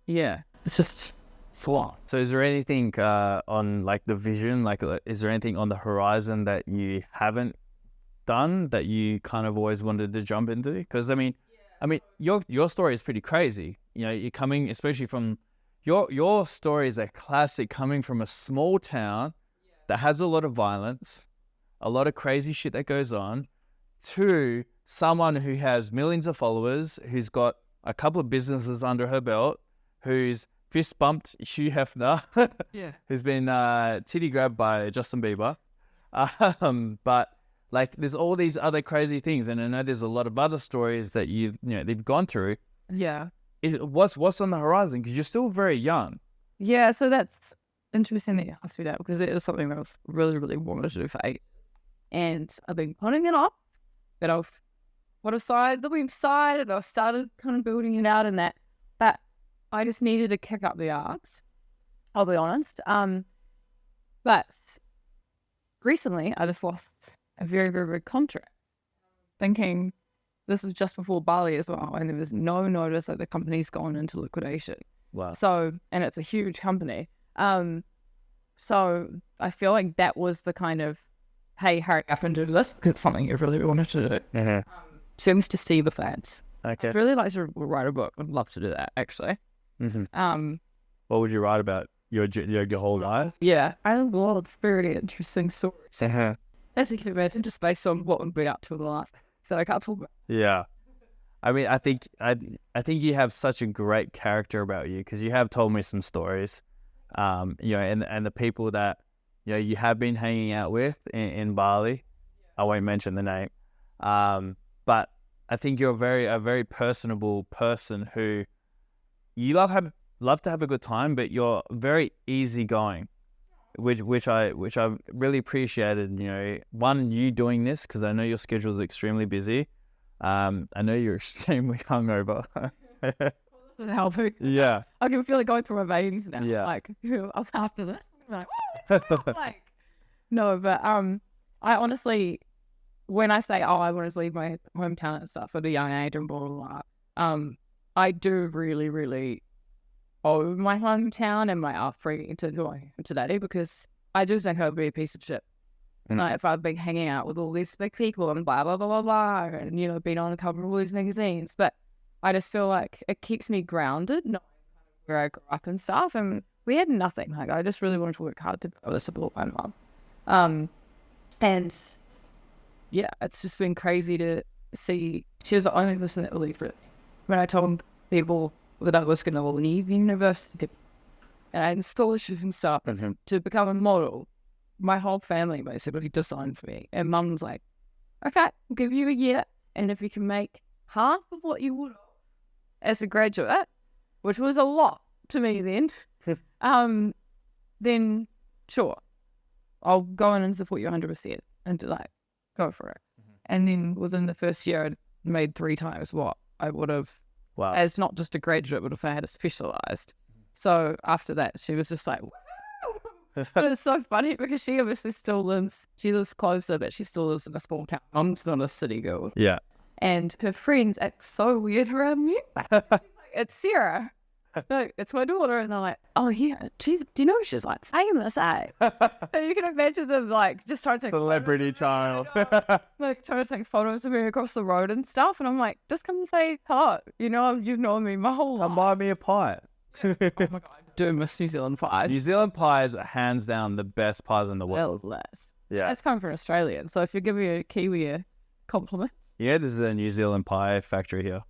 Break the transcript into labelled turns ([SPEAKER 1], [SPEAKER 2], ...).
[SPEAKER 1] Yeah, it's just full.
[SPEAKER 2] So is there anything on like the vision, like is there anything on the horizon that you haven't done that you kind of always wanted to jump into? Because I mean, your story is pretty crazy. You know, you're coming, especially from your story is a classic, coming from a small town that has a lot of violence, a lot of crazy shit that goes on, to someone who has millions of followers, who's got a couple of businesses under her belt, who's fist bumped Hugh Hefner, who's been titty grabbed by Justin Bieber, but like there's all these other crazy things, and I know there's a lot of other stories that they've gone through.
[SPEAKER 1] Yeah.
[SPEAKER 2] What's on the horizon? Because you're still very young.
[SPEAKER 1] Yeah, so that's interesting that you asked me that, because it is something that I've really, really wanted to do for 8 years. And I've been putting it off, but I've put aside the website and I've started kind of building it out and that. But I just needed to kick up the arts, I'll be honest. But recently I just lost a very, very big contract, thinking this was just before Bali as well, and there was no notice that the company's gone into liquidation.
[SPEAKER 2] Wow.
[SPEAKER 1] So, and it's a huge company. So I feel like that was the kind of, hey, hurry up and do this, because it's something you really wanted to do.
[SPEAKER 2] Mm-hmm.
[SPEAKER 1] So you have to see the fans.
[SPEAKER 2] Okay.
[SPEAKER 1] I'd really like to write a book. I'd love to do that, actually.
[SPEAKER 2] Mm-hmm. What would you write about? Your whole life?
[SPEAKER 1] Yeah, I have a lot of very interesting stories.
[SPEAKER 2] Uh-huh.
[SPEAKER 1] As you can imagine, just based on what would be up to the life that I can't talk about.
[SPEAKER 2] Yeah. I mean, I think you have such a great character about you, because you have told me some stories, and the people that you have been hanging out with in Bali. I won't mention the name, but I think you're a very personable person who you love to have a good time, but you're very easygoing, which I really appreciated. You doing this, because I know your schedule is extremely busy. I know you're extremely hungover.
[SPEAKER 1] This is helping.
[SPEAKER 2] Yeah.
[SPEAKER 1] I can feel it going through my veins now.
[SPEAKER 2] Yeah.
[SPEAKER 1] Like, after this, I'm like, no, but I honestly, when I say, I want to leave my hometown and stuff at a young age and blah, blah, blah, I do really, really owe my hometown and my upbringing to who I am today, because I do think I would be a piece of shit. Like if I've been hanging out with all these big people and blah, blah, blah, blah, blah, and, been on the cover of all these magazines. But I just feel like it keeps me grounded, knowing where I grew up and stuff. And we had nothing. Like, I just really wanted to work hard to be able to support my mum. And yeah, it's just been crazy to see. She was the only person that believed it. When I told people that I was going to leave university and I installed issues and stuff to become a model, my whole family basically designed for me. And mum was like, okay, I'll give you a year. And if you can make half of what you would have as a graduate, which was a lot to me then, then sure, I'll go in and support you 100% and go for it. And then within the first year, I made 3 times what I would have as not just a graduate, but if I had a specialised. So after that, she was just like, but it's so funny because she obviously she lives closer, but she still lives in a small town. I'm not a city girl.
[SPEAKER 2] Yeah.
[SPEAKER 1] And her friends act so weird around me. She's like, it's Sarah. No, it's my daughter. And they're like, oh yeah, do you know she's like famous, eh? And you can imagine them just trying to take
[SPEAKER 2] celebrity child.
[SPEAKER 1] Trying to take photos of me across the road and stuff. And I'm like, just come and say hello. You've known me my whole life.
[SPEAKER 2] Buy me a pie.
[SPEAKER 1] Oh my God. Do miss New Zealand pies.
[SPEAKER 2] New Zealand pies are hands down the best pies in the world. Yeah.
[SPEAKER 1] That's coming from Australian. So if you're giving a Kiwi a compliment.
[SPEAKER 2] Yeah, this is a New Zealand pie factory here.